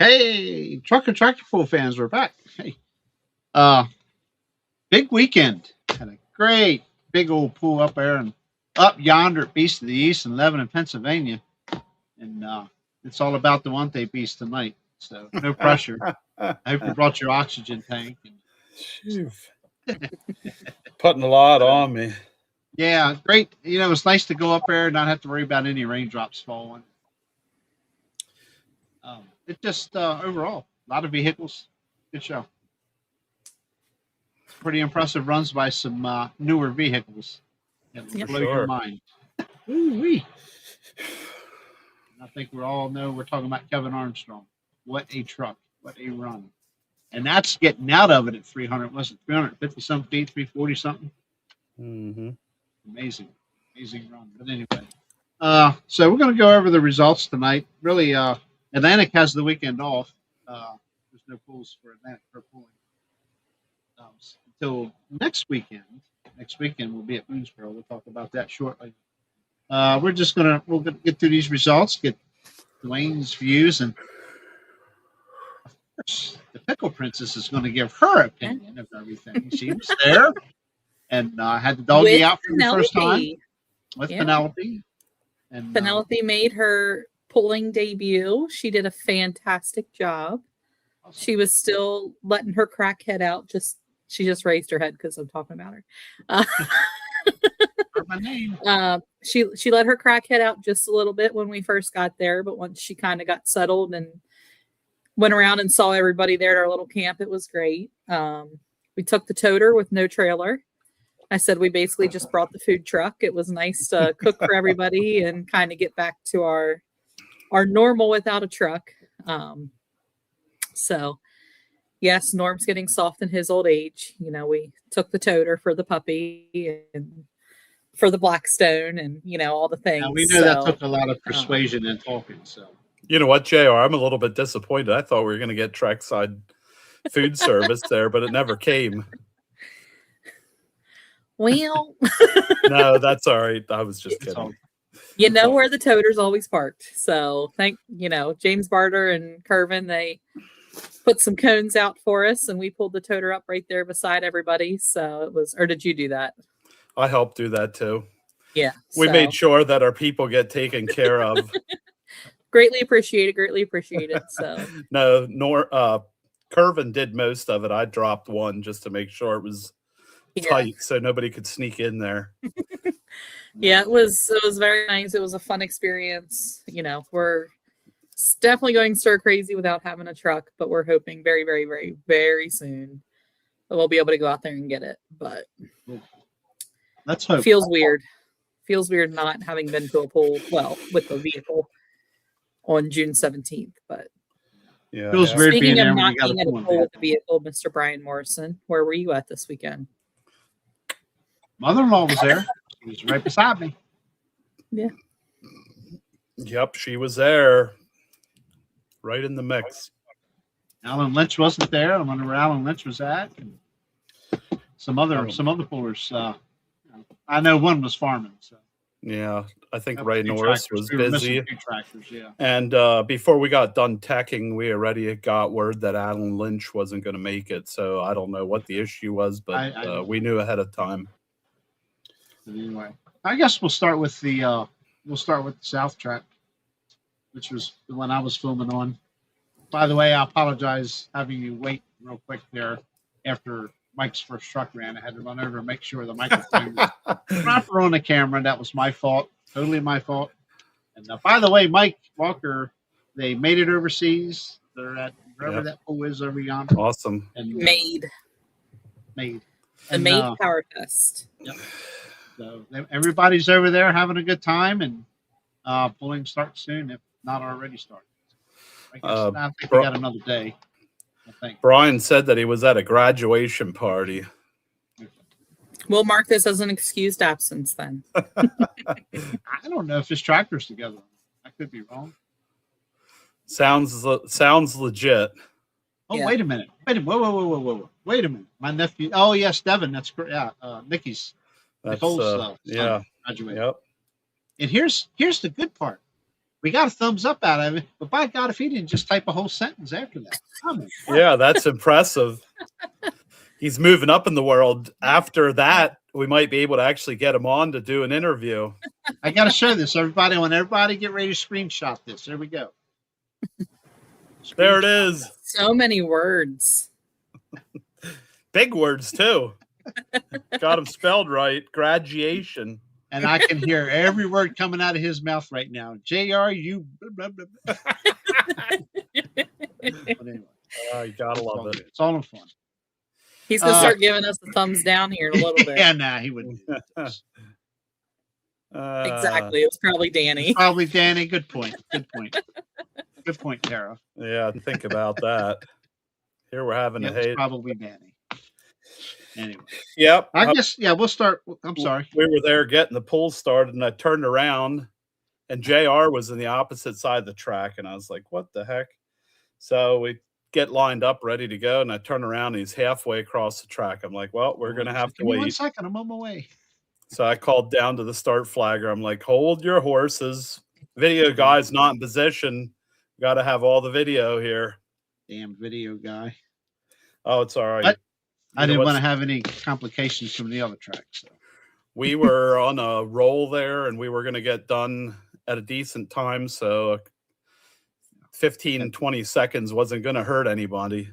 Hey, Truck and Tractor Pull fans, we're back. Hey, uh, big weekend. Had a great big old pool up there and up yonder at Beast of the East in Lebanon, Pennsylvania. And it's all about the one day beast tonight. So no pressure. I hope you brought your oxygen tank. Phew. Putting a lot on me. Yeah, great. It's nice to go up there and not have to worry about any raindrops falling. It just overall a lot of vehicles. Good show. Pretty impressive runs by some newer vehicles. It'll blow your mind. Ooh-wee. I think we all know we're talking about Kevin Armstrong. What a truck. What a run. And that's getting out of it at 300. Was it 350 some feet, 340 something? Mm-hmm. Amazing. Amazing run. But anyway. So we're going to go over the results tonight. Really, Atlantic has the weekend off. There's no pools for Atlantic for pulling. Until next weekend. Next weekend we'll be at Boonesboro. We'll talk about that shortly. We'll get through these results, get Dwayne's views, and of course the Pickle Princess is going to give her opinion of everything. She was there and had the doggy with out for Penelope. The first time with Penelope. And Penelope made her pulling debut. She did a fantastic job. Awesome. She was still letting her crack head out. She just raised her head because I'm talking about her. My name. She let her crack head out just a little bit when we first got there, but once she kind of got settled and went around and saw everybody there at our little camp, it was great. We took the toter with no trailer. I said we basically just brought the food truck. It was nice to cook for everybody and kind of get back to our normal without a truck. So yes, Norm's getting soft in his old age. We took the toter for the puppy and for the Blackstone and, all the things. Now, we know that took a lot of persuasion and talking. So, you know what, JR? I'm a little bit disappointed. I thought we were going to get trackside food service there, but it never came. Well, no, that's all right. I was just kidding. Where the toter's always parked. So James Barter and Curvin, they put some cones out for us and we pulled the toter up right there beside everybody. So it was, or did you do that? I helped do that too. Yeah. We made sure that our people get taken care of. Greatly appreciated. So no, Curvin did most of it. I dropped one just to make sure it was tight so nobody could sneak in there. Yeah, it was very nice. It was a fun experience. We're definitely going stir crazy without having a truck, but we're hoping very, very, very, very soon that we'll be able to go out there and get it. But let's hope. Feels weird not having been to a pool, with the vehicle on June 17th. But yeah, feels weird speaking being of there not being at a pool with the vehicle, Mr. Brian Morrison, where were you at this weekend? Mother-in-law was there. She was right beside me. Yeah. Yep, she was there. Right in the mix. Alan Lynch wasn't there. I wonder where Alan Lynch was at. And some other pullers. I know one was farming. So yeah, I think Ray Norris was busy. Tractors, yeah. And before we got done teching, we already got word that Alan Lynch wasn't going to make it. So I don't know what the issue was, but we knew ahead of time. Anyway, I guess we'll start with the South Track, which was the one I was filming on. By the way, I apologize having you wait real quick there after Mike's first truck ran. I had to run over and make sure the microphone was proper on the camera. That was my fault. Totally my fault. And by the way, Mike Walker, they made it overseas. They're at wherever that pool is over yonder. Awesome. And Made. The Made Power Fest. Yep. So everybody's over there having a good time, and pulling starts soon, if not already started. I think we got another day. I think Brian said that he was at a graduation party. We'll mark this as an excused absence then. I don't know if his tractor's together. I could be wrong. Sounds legit. Oh, yeah. Wait a minute. Whoa. Wait a minute. My nephew. Oh, yes, Devin. That's great. Yeah, Nikki's. That's Nicole's yeah. Graduated. Yep. And here's the good part. We got a thumbs up out of it, but by God, if he didn't just type a whole sentence after that. Yeah, that's impressive. He's moving up in the world. After that, we might be able to actually get him on to do an interview. I got to show this, everybody. I want everybody get ready to screenshot this. There we go. There it is. So many words. Big words, too. Got them spelled right. Graduation. And I can hear every word coming out of his mouth right now. JRU. Blah, blah, blah. But anyway, You gotta love it. It's all in fun. He's gonna start giving us the thumbs down here in a little bit. Yeah, nah, he wouldn't. Exactly. It was probably Danny. Probably Danny. Good point. Good point. Good point, Tara. Yeah, think about that. Here we're having a hate. Probably Danny. Anyway. Yep. I guess, yeah, we'll start. I'm sorry. We were there getting the pool started, and I turned around, and JR was in the opposite side of the track, and I was like, what the heck? So we get lined up, ready to go, and I turn around, and he's halfway across the track. I'm like, well, we're going to have to wait. 1 second, I'm on my way. So I called down to the start flagger. I'm like, hold your horses. Video guy's not in position. Got to have all the video here. Damn video guy. Oh, it's all right. I didn't want to have any complications from the other track. So. We were on a roll there, and we were going to get done at a decent time. So 15, 20 seconds wasn't going to hurt anybody.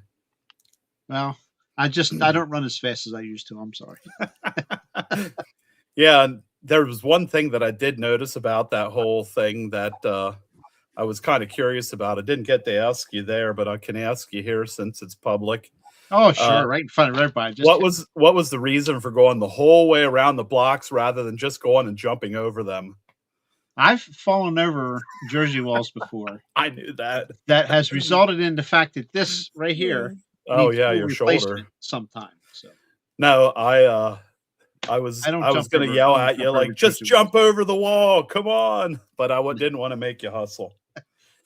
Well, I don't run as fast as I used to. I'm sorry. Yeah. And there was one thing that I did notice about that whole thing that I was kind of curious about. I didn't get to ask you there, but I can ask you here since it's public. Oh, sure. Right in front of everybody. What was the reason for going the whole way around the blocks rather than just going and jumping over them? I've fallen over Jersey walls before. I knew that. That has resulted in the fact that this right here. Oh yeah, your shoulder. Sometime. So. No, I was going to yell at you like, just jump over the wall. Come on. But I didn't want to make you hustle.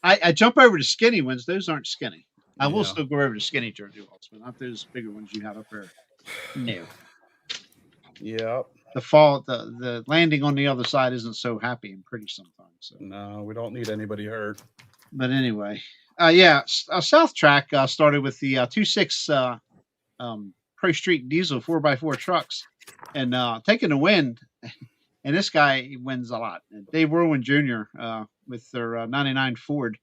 I jump over the skinny ones. Those aren't skinny. I will still go over the skinny Jersey walls, but not those bigger ones you have up there. No. Yeah. The landing on the other side isn't so happy and pretty sometimes. So. No, we don't need anybody hurt. But anyway, South Track started with the 2.6 Pro Street diesel 4x4 trucks and taking the win. And this guy wins a lot. Dave Irwin Jr. With their 99 Ford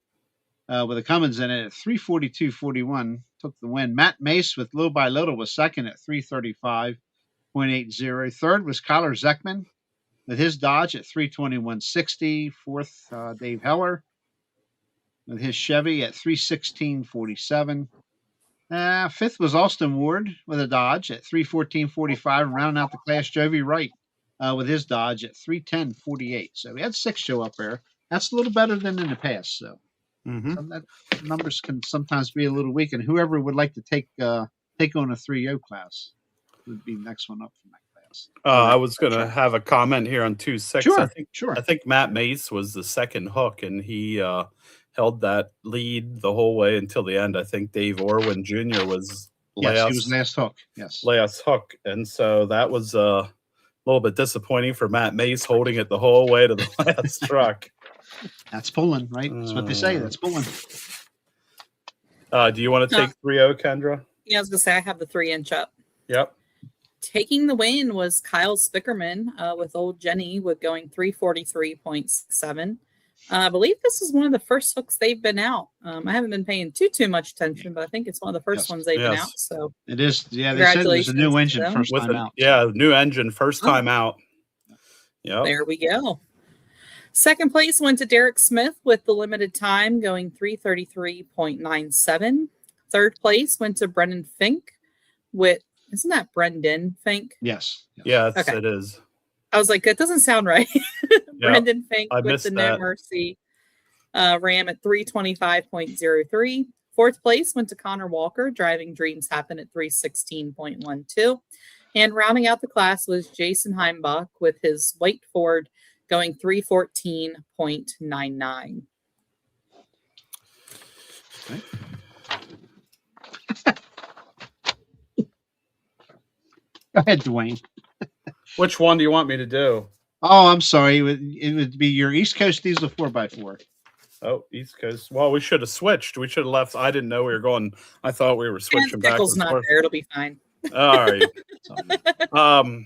with a Cummins in it at 342.41 took the win. Matt Mace with Little by Little was second at 335.80. Third was Kyler Zeckman with his Dodge at 321.60. Fourth, Dave Heller with his Chevy at 316.47. Fifth was Austin Ward with a Dodge at 314.45. Rounding out the class, Jovi Wright with his Dodge at 310.48. So we had 6 show up there. That's a little better than in the past. So that numbers can sometimes be a little weak. And whoever would like to take on a 3.0 class would be next one up from that class. I was going to have a comment here on 2.6. Sure. I think Matt Mace was the second hook, and he held that lead the whole way until the end. I think Dave Irwin Jr. was last. Yes, he was last hook. Yes, last hook, and so that was a little bit disappointing for Matt Mace holding it the whole way to the last truck. That's pulling, right? That's what they say. That's pulling. Do you want to take 3.0, Kendra? Yeah, I was gonna say I have the 3-inch up. Yep. Taking the win was Kyle Spickerman with Old Jenny with going 343.7. I believe this is one of the first hooks they've been out. I haven't been paying too much attention, but I think it's one of the first ones they've been out. So it is. Yeah, they said there's a new engine first time out. Yeah, new engine first time out. Yeah. There we go. Second place went to Derek Smith with the limited time going 333.97. Third place went to Brendan Fink with, isn't that Brendan Fink? Yes. Yes, okay. It is. I was like, that doesn't sound right. Brendan Fink with the No Mercy Ram at 325.03. Fourth place went to Connor Walker, driving Dreams Happen at 316.12. And rounding out the class was Jason Heimbach with his white Ford going 314.99. Okay. Go ahead, Dwayne. Which one do you want me to do? Oh, I'm sorry. It would be your East Coast Diesel 4x4. Oh, East Coast. Well, we should have switched. We should have left. I didn't know we were going. I thought we were switching back Pickle's and not forth. there. It'll be fine. All right. It's all good.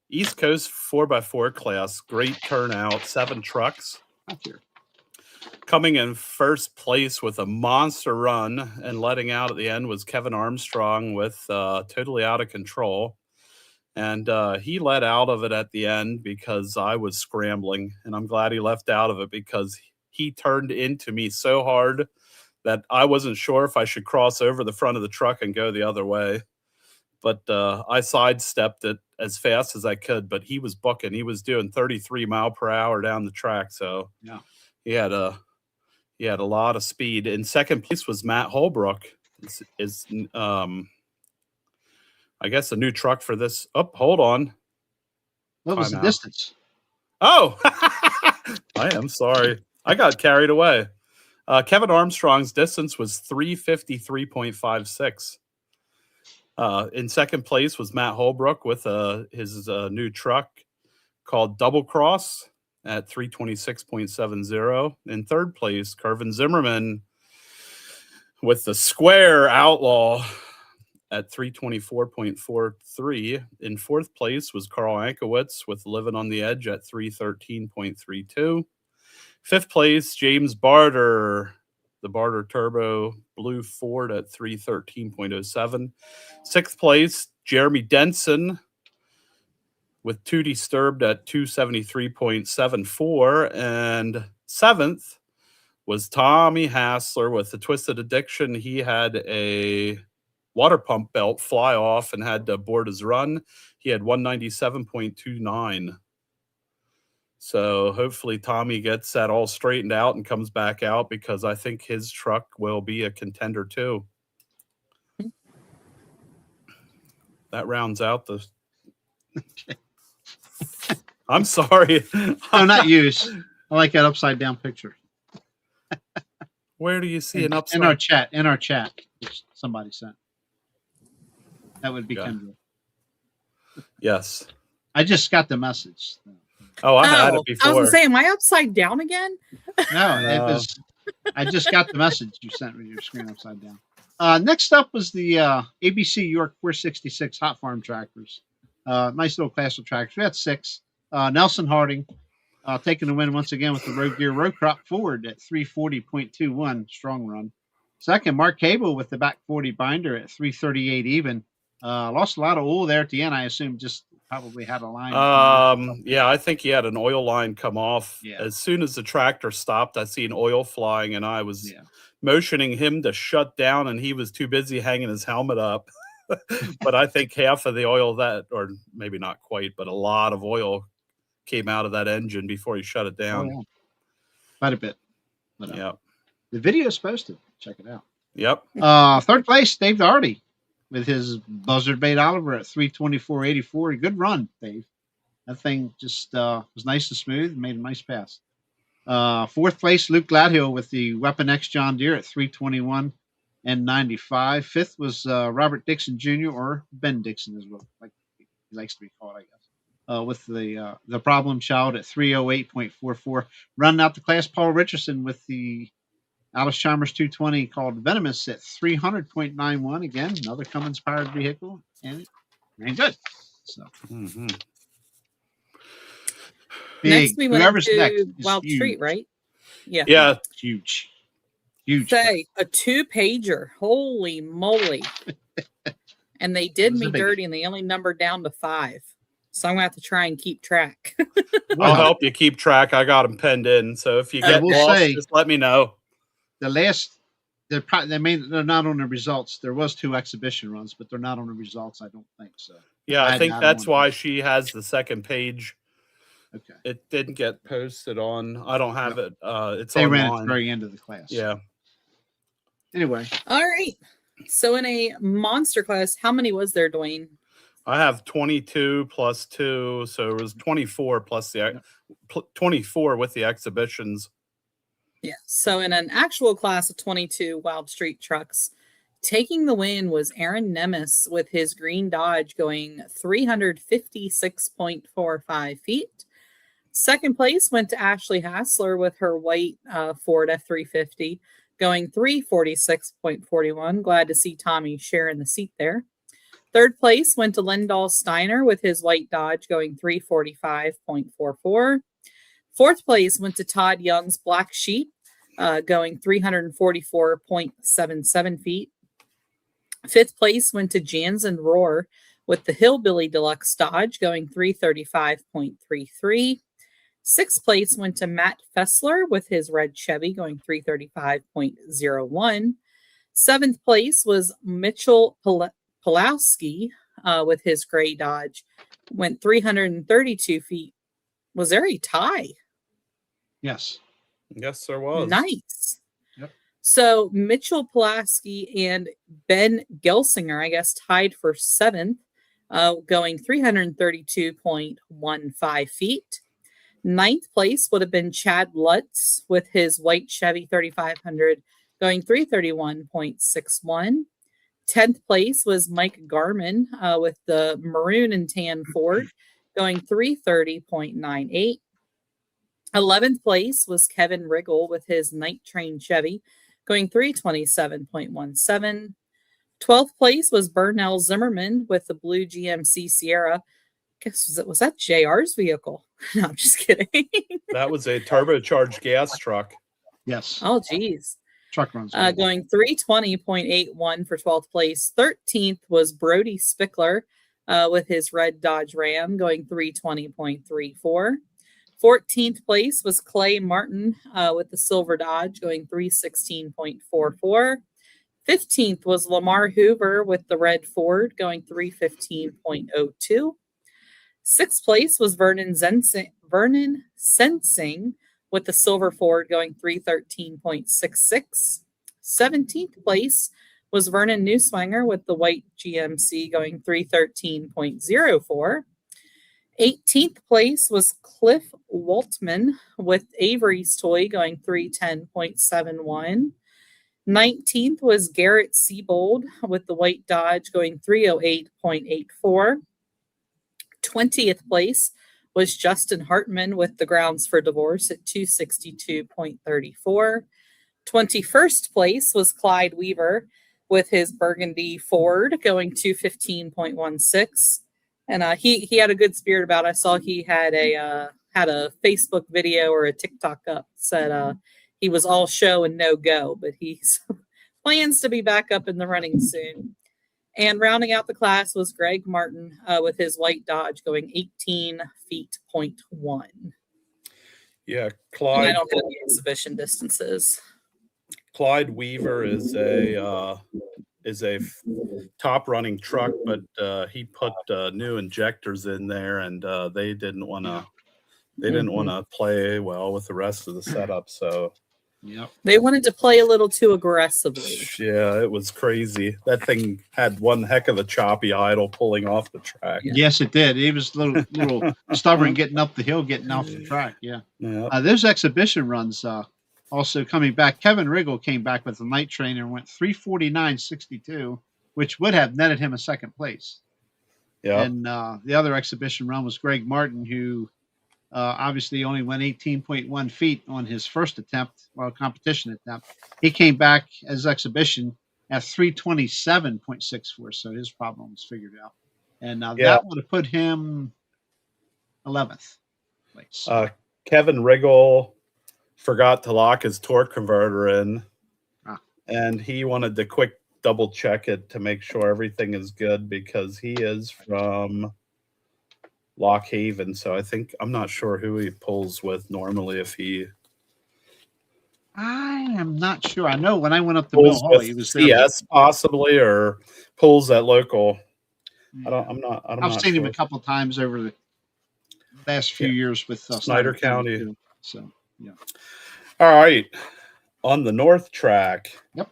East Coast 4x4 class. Great turnout. 7 trucks. Not here. Coming in first place with a monster run and letting out at the end was Kevin Armstrong with Totally Out of Control. And he let out of it at the end because I was scrambling. And I'm glad he left out of it because he turned into me so hard that I wasn't sure if I should cross over the front of the truck and go the other way. But I sidestepped it as fast as I could. But he was booking. He was doing 33 mile per hour down the track. So Yeah. he had a lot of speed. In second place was Matt Holbrook. Is I guess a new truck for this. Oh, hold on. What was the Timeout. distance? Oh, I am sorry. I got carried away. Kevin Armstrong's distance was 353.56. In second place was Matt Holbrook with his new truck called Double Cross at 326.70. In third place, Kervin Zimmerman with the Square Outlaw at 324.43. In fourth place was Carl Ankowitz with Living on the Edge at 313.32. Fifth place, James Barter, the Barter Turbo Blue Ford at 313.07. Sixth place, Jeremy Denson with Tootie Sturbed at 273.74. And seventh was Tommy Hassler with the Twisted Addiction. He had a water pump belt fly off and had to board his run. He had 197.29. So hopefully Tommy gets that all straightened out and comes back out because I think his truck will be a contender too. That rounds out the... I'm sorry. Oh, not use. I like that upside down picture. Where do you see an upside? In our chat, which somebody sent. That would be Yeah. Kendra. Yes. I just got the message. Oh, I had it I was before. gonna say, am I upside down again? No, it was. I just got the message you sent with your screen upside down. Next up was the ABC York 466 Hot Farm tractors. Nice little class of tractors. We had 6. Nelson Harding taking the win once again with the Road Gear Row Crop Ford at 340.21, strong run. Second, Mark Cable with the back 40 binder at 338 even. Lost a lot of oil there at the end. I assume just probably had a line. Yeah, I think he had an oil line come off. Yeah. As soon as the tractor stopped, I seen oil flying, and I was motioning him to shut down, and he was too busy hanging his helmet up. But I think half of the oil or maybe not quite, but a lot of oil came out of that engine before he shut it down. Oh, yeah. Quite a bit. But, Yeah. The video is posted. Check it out. Yep. Third place, Dave Doherty with his Buzzard Bait Oliver at 324.84. Good run, Dave. That thing just was nice and smooth and made a nice pass. Fourth place, Luke Gladhill with the Weapon X John Deere at 321.95. Fifth was Robert Dixon Jr. or Ben Dixon as well, like he likes to be called, I guess. With the Problem Child at 308.44. Running out the class, Paul Richardson with the Alice Chalmers 220 called Venomous at 300.91. Again, another Cummins powered vehicle, and it ran good. So Next, we went whoever's to next is Wild huge. Street, right? Yeah. Yeah. Huge. Say a 2-pager. Holy moly! And they did It was a me biggie. dirty, and they only numbered down to 5. So I'm gonna have to try and keep track. I'll help you keep track. I got them penned in. So if you get will lost, say- just let me know. The last, they're not on the results. There was 2 exhibition runs, but they're not on the results. I don't think so. Yeah, I I think don't that's want why to. she has the second page. Okay. It didn't get posted on. I don't have it. It's They ran at the online. very end of the class. Yeah. Anyway, All right. So in a monster class, how many was there, Dwayne? I have 22 plus 2, so it was 24 plus the 24 with the exhibitions. Yeah. So in an actual class of 22 Wild Street trucks, taking the win was Aaron Nemes with his green Dodge going 356.45 feet. Second place went to Ashley Hassler with her white Ford F350, going 346.41. Glad to see Tommy sharing the seat there. Third place went to Lindahl Steiner with his white Dodge, going 345.44. Fourth place went to Todd Young's Black Sheep, going 344.77 feet. Fifth place went to Jansen Roar with the Hillbilly Deluxe Dodge, going 335.33. Sixth place went to Matt Fessler with his red Chevy, going 335.01. Seventh place was Mitchell Pulowski with his gray Dodge, went 332 feet. Was there a tie? Yes. Yes, there was. Nice. Yep. So Mitchell Pulaski and Ben Gelsinger, I guess, tied for seventh, going 332.15 feet. Ninth place would have been Chad Lutz with his white Chevy 3500, going 331.61. 10th place was Mike Garman with the maroon and tan Ford, going 330.98. 11th place was Kevin Riggle with his Night Train Chevy, going 327.17. 12th place was Burnell Zimmerman with the blue GMC Sierra. Was that JR's vehicle? No, I'm just kidding. That was a turbocharged gas truck. Yes. Oh, geez. Truck runs. Going 320.81 for 12th place. 13th was Brody Spickler with his red Dodge Ram, going 320.34. 14th place was Clay Martin with the silver Dodge, going 316.44. 15th was Lamar Hoover with the red Ford, going 315.02. Sixth place was Vernon Sensing with the silver Ford, going 313.66. 17th place was Vernon Newswanger with the white GMC, going 313.04. 18th place was Cliff Waltman with Avery's Toy, going 310.71. 19th was Garrett Siebold with the white Dodge, going 308.84. 20th place was Justin Hartman with the Grounds for Divorce at 262.34. 21st place was Clyde Weaver with his Burgundy Ford, going 215.16. And he had a good spirit about it. I saw he had a Facebook video or a TikTok up, said he was all show and no go, but he plans to be back up in the running soon. And rounding out the class was Greg Martin with his white Dodge, going 18 feet, 0.1. Yeah, And Clyde. I don't know the exhibition distances. Clyde Weaver is a top running truck, but he put new injectors in there, and they didn't want to play well with the rest of the setup. So Yep. They wanted to play a little too aggressively. yeah, it was crazy. That thing had one heck of a choppy idle pulling off the track. Yeah. Yes, it did. He was a little stubborn getting up the hill, getting off the track. Yeah. Yeah. Those exhibition runs also coming back. Kevin Riggle came back with the Night Train and went 349.62, which would have netted him a second place. Yeah. And the other exhibition run was Greg Martin, who obviously only went 18.1 feet on his first attempt, well, competition attempt. He came back as exhibition at 327.64, so his problem was figured out. And that would have put him 11th place. Kevin Riggle forgot to lock his torque converter in, and he wanted to quick double check it to make sure everything is good, because he is from Lock Haven. So I'm not sure who he pulls with normally. If he, I am not sure. I know when I went up to Mill pulls Hall, with he was CS possibly, or pulls at local. there. I've seen him a couple times over the last few years with Snyder County. too. So yeah. All right, on the North track. Yep.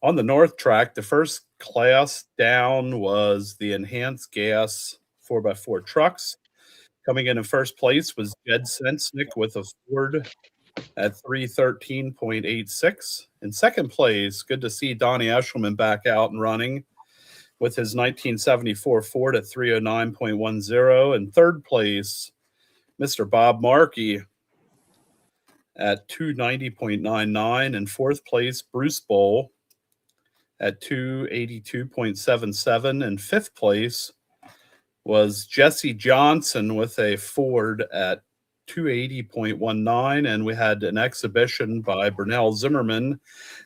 On the North track, the first class down was the enhanced gas 4x4 trucks. Coming in first place was Jed Sensnick with a Ford at 313.86. In second place, good to see Donnie Eshelman back out and running with his 1974 Ford at 309.10. In third place Mr. Bob Markey at 290.99. In fourth place, Bruce Bowl at 282.77. In fifth place was Jesse Johnson with a Ford at 280.19. And we had an exhibition by Burnell Zimmerman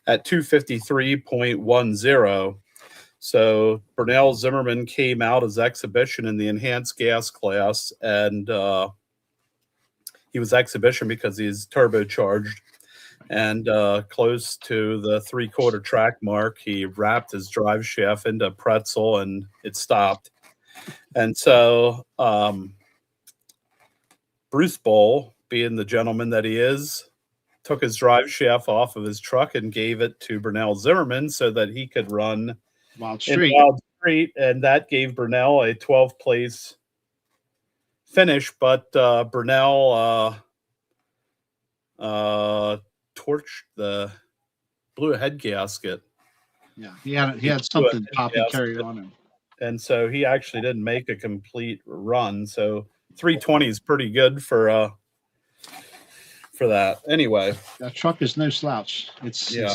at 253.10. So Burnell Zimmerman came out as exhibition in the enhanced gas class, and he was exhibition because he's turbocharged. And close to the 3/4 track mark, he wrapped his drive shaft into a pretzel and it stopped. And so Bruce Bowl, being the gentleman that he is, took his drive shaft off of his truck and gave it to Burnell Zimmerman so that he could run Wild in Street. Wild Street. And that gave Burnell a 12th place finish. But Burnell torched blew a head gasket. Yeah, he had something poppy carried on him. And so he actually didn't make a complete run. So 320 is pretty good for that. Anyway, That truck is no slouch. It's yeah.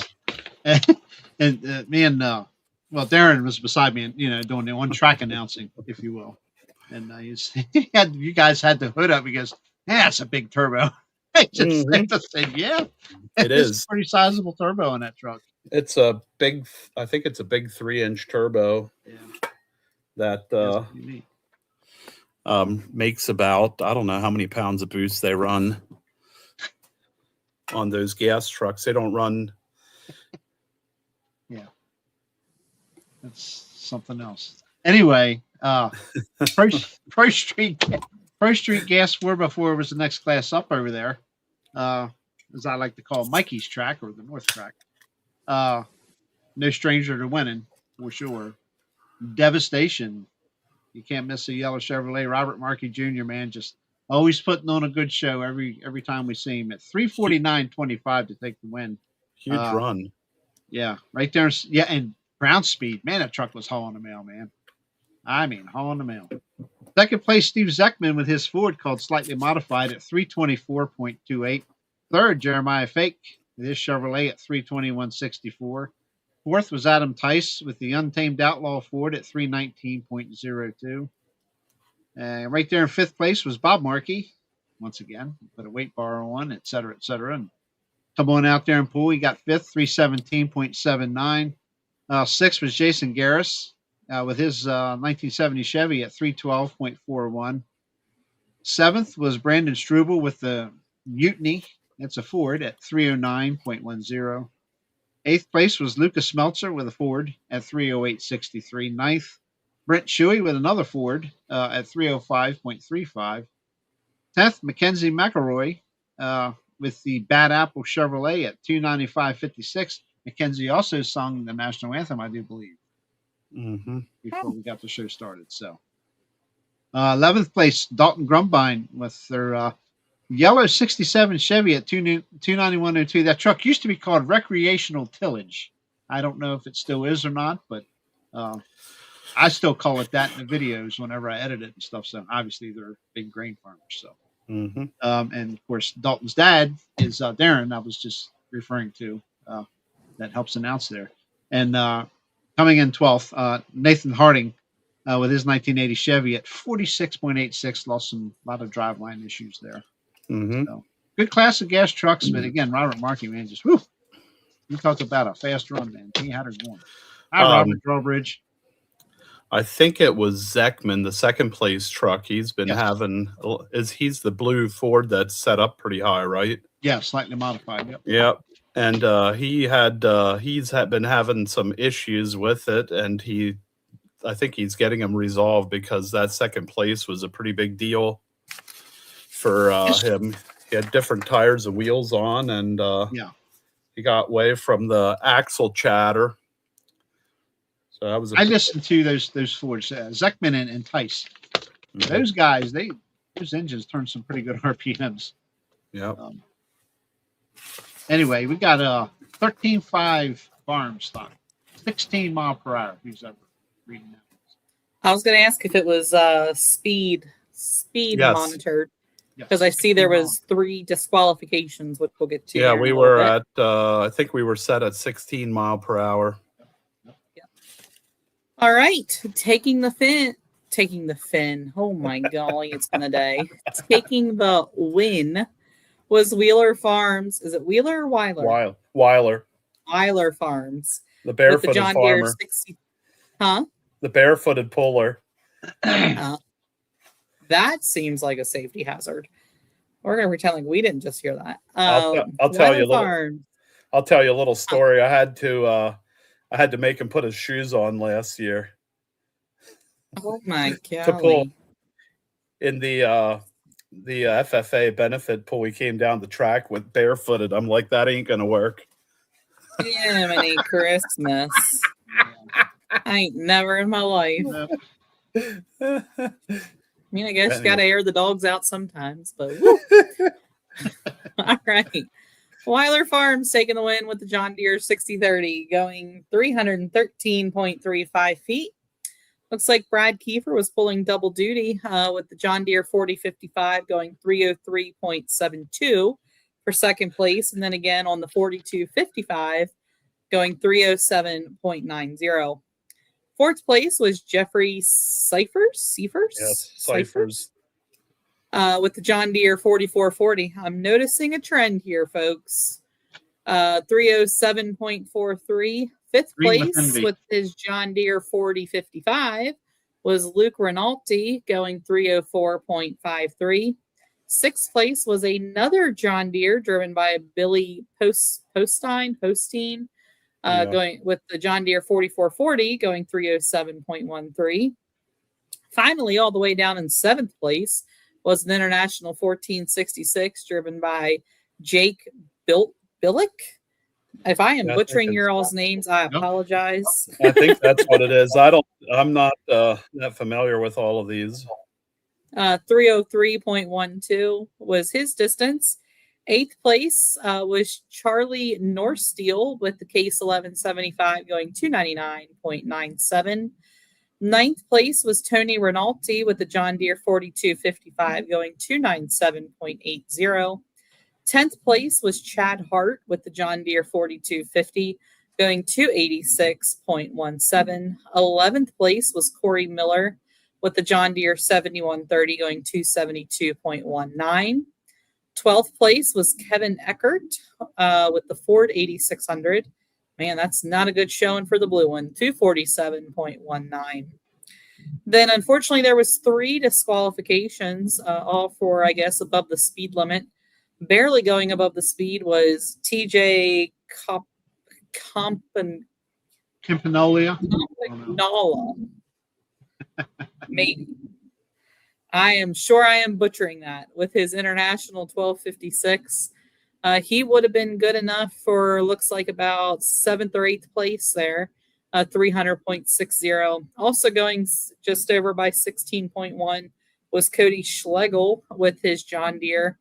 And me and Darren was beside me, and doing the on-track announcing, if you will. And you guys had the hood up. He goes, "Yeah, it's a big turbo." I just said, "Yeah, it is a pretty sizable turbo in that truck." It's a big, I think it's a big 3-inch turbo. Yeah. That makes about, I don't know how many pounds of boost they run on those gas trucks. They don't run. Yeah, that's something else. Anyway, Pro Street Gas 4x4 was the next class up over there, as I like to call Mikey's track, or the North track. No stranger to winning, for sure. Devastation. You can't miss a yellow Chevrolet. Robert Markey Jr., man, just always putting on a good show every time we see him. At 3:49.25 to take the win. Huge run. Yeah, right there. Yeah, and ground speed. Man, that truck was hauling the mail, man. I mean, hauling the mail. Second place, Steve Zeckman with his Ford, called Slightly Modified, at 324.28. Third, Jeremiah Fake with his Chevrolet at 321.64. Fourth was Adam Tice with the Untamed Outlaw Ford at 319.02. Right there in fifth place was Bob Markey. Once again, put a weight bar on, et cetera, et cetera. And come on out there and pull. He got fifth, 317.79. Sixth was Jason Garris with his 1970 Chevy at 312.41. Seventh was Brandon Struble with the Mutiny. That's a Ford at 309.10. Eighth place was Lucas Smeltzer with a Ford at 308.63. Ninth, Brent Shuey with another Ford at 305.35. 10th, Mackenzie McElroy with the Bad Apple Chevrolet at 295.56. Mackenzie also sung the national anthem, I do believe, before we got the show started. So, 11th place, Dalton Grumbine with their yellow 67 Chevy at 291.02. That truck used to be called Recreational Tillage. I don't know if it still is or not, but I still call it that in the videos whenever I edit it and stuff. So obviously they're big grain farmers. So, and of course Dalton's dad is Darren. I was just referring to that helps announce there. And coming in 12th, Nathan Harding with his 1980 Chevy at 46.86. Lost a lot of driveline issues there. So, good class of gas trucks, but again, Robert Markey, man, just whoo! You talk about a fast run, man. He had her going. Hi, Robert Drawbridge. I think it was Zeckman, the second place truck. He's been having he's the blue Ford that's set up pretty high, right? Yeah, slightly modified. Yep. Yep. And he's been having some issues with it, and I think he's getting them resolved because that second place was a pretty big deal for him. He had different tires and wheels on, and he got away from the axle chatter. So that was. I listened to those Fords, Zeckman and Tice. Those guys, those engines turn some pretty good RPMs. Yeah. Anyway, we got a 13.5 farm stock, 16 mile per hour. Who's ever reading that? I was going to ask if it was speed monitored. Yes. Because I see there was 3 disqualifications, which we'll get to. Yeah, here in we a little were bit. at, I think we were set at 16 mile per hour. All right, taking the fin. Oh my golly, it's been a day. Taking the win was Wheeler Farms. Is it Wheeler or Weiler? Weiler, Weiler Farms the with the barefooted John Deere farmer, 60. Huh? the barefooted puller. That seems like a safety hazard. We're gonna pretend like we didn't just hear that. I'll tell you a little. Farms. I'll tell you a little story. I had to make him put his shoes on last year Oh my to pull golly. in the FFA benefit pool. He came down the track with barefooted. I'm like, that ain't gonna work. Jiminy Christmas. I ain't never in my life. I mean, I guess you gotta air the dogs out sometimes, but woo. All right. Weiler Farms taking the win with the John Deere 6030 going 313.35 feet. Looks like Brad Kiefer was pulling double duty with the John Deere 4055 going 303.72 for second place. And then again on the 4255 going 307.90. Fourth place was Jeffrey Cyphers. Yes, Cyphers. With the John Deere 4440. I'm noticing a trend here, folks. 307.43. Fifth place with his John Deere 4055 was Luke Rinaldi going 304.53. Sixth place was another John Deere driven by Billy Postine, going with the John Deere 4440 going 307.13. Finally, all the way down in seventh place was an International 1466 driven by Jake Billick. If I am butchering your all's names, I apologize. I think that's what it is. I'm not that familiar with all of these. 303.12 was his distance. Eighth place was Charlie Norsteel with the Case 1175 going 299.97. Ninth place was Tony Rinaldi with the John Deere 4255 going 297.80. 10th place was Chad Hart with the John Deere 4250 going 286.17. 11th place was Corey Miller with the John Deere 7130 going 272.19. 12th place was Kevin Eckert with the Ford 8600. Man, that's not a good showing for the blue one, 247.19. Then, unfortunately, there was 3 disqualifications, all for, I guess, above the speed limit. Barely going above the speed was TJ Campanolia. Maybe. I am sure I am butchering that with his International 1256. He would have been good enough for, looks like, about 7th or 8th place there, 300.60. Also going just over by 16.1 was Cody Schlegel with his John Deere.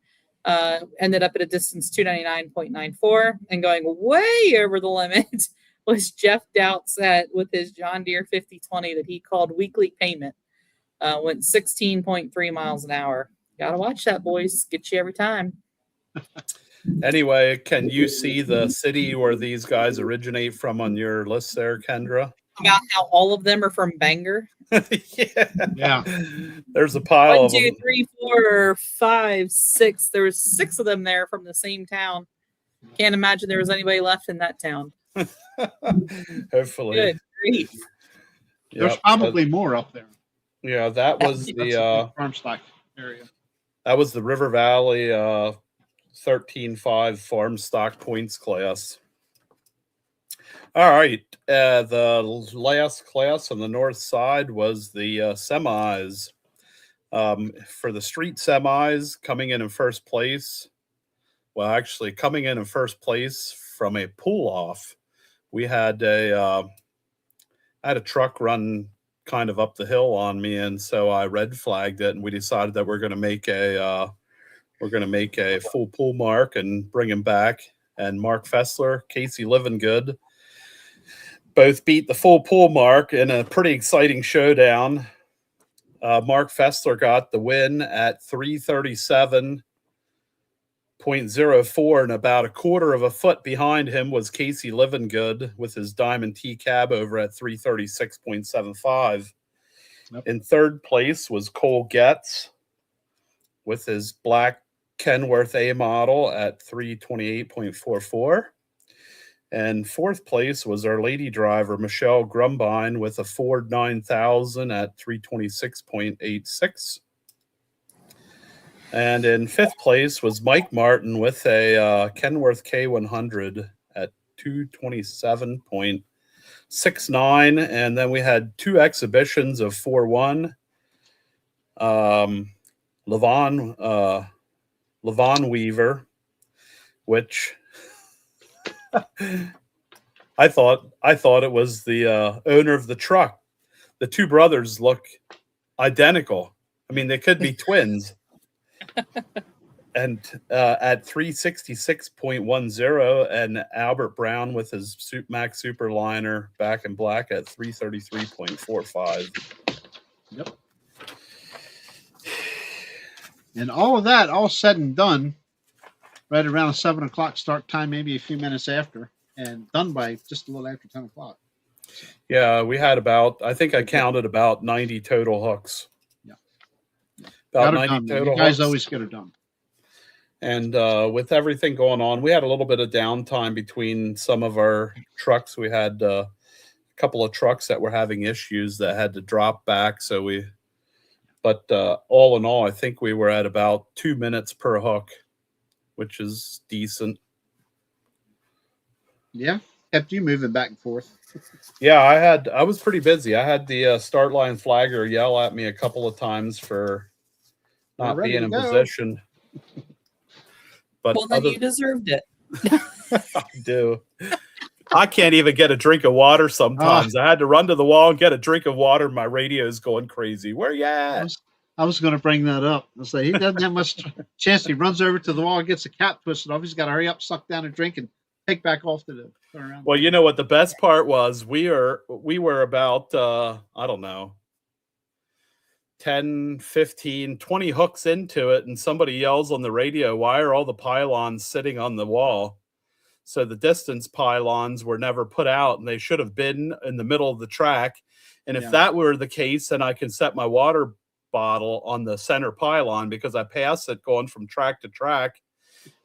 Ended up at a distance 299.94, and going way over the limit was Jeff Doutset with his John Deere 5020 that he called weekly payment. Went 16.3 miles an hour. Gotta watch that, boys. Get you every time. Anyway, can you see the city where these guys originate from on your list there, Kendra? About how all of them are from Bangor. Yeah. There's a pile of 1, 2, them. 3, 4, 5, 6. There was 6 of them there from the same town. Can't imagine there was anybody left in that town. Hopefully. Good grief. There's probably more up there. Yeah, that was the farm stock area. That was the River Valley 13.5 farm stock points class. All right, the last class on the north side was the semis. For the street semis, coming in first place. Well, actually, coming in first place from a pull off, we had a truck run kind of up the hill on me, and so I red flagged it, and we decided that we're going to make a full pull mark and bring him back. And Mark Fessler, Casey Livingood, both beat the full pull mark in a pretty exciting showdown. Mark Fessler got the win at 337.04, and about a quarter of a foot behind him was Casey Livingood with his Diamond T cab over at 336.75. Yep. In third place was Cole Getz with his black Kenworth A model at 328.44. And fourth place was our lady driver, Michelle Grumbine, with a Ford 9000 at 326.86. And in fifth place was Mike Martin with a Kenworth K100 at 227.69. And then we had two exhibitions of 4-1. Levon Weaver, which I thought it was the owner of the truck. The two brothers look identical. I mean, they could be twins. And at 366.10, and Albert Brown with his Max Superliner back in black at 333.45. Yep. And all of that, all said and done, right around a 7 o'clock start time, maybe a few minutes after, and done by just a little after 10 o'clock. Yeah, we had I think I counted about 90 total hooks. Yeah. About Got 90 done, total you guys hooks. always get it done. And with everything going on, we had a little bit of downtime between some of our trucks. We had a couple of trucks that were having issues that had to drop back. But all in all, I think we were at about 2 minutes per hook, which is decent. Yeah, kept you moving back and forth. Yeah, I was pretty busy. I had the start line flagger yell at me a couple of times for not being in position. But well, then you deserved it. I do. I can't even get a drink of water sometimes. I had to run to the wall and get a drink of water. My radio is going crazy. Where you at? I was going to bring that up. I say he doesn't have much chance. He runs over to the wall, gets a cap twisted off. He's got to hurry up, suck down a drink, and take back off to the turn around. Well, you know what the best part was? We were about I don't know, 10, 15, 20 hooks into it, and somebody yells on the radio, "Why are all the pylons sitting on the wall?" So the distance pylons were never put out, and they should have been in the middle of the track. And if that were the case, then I can set my water bottle on the center pylon, because I pass it going from track to track,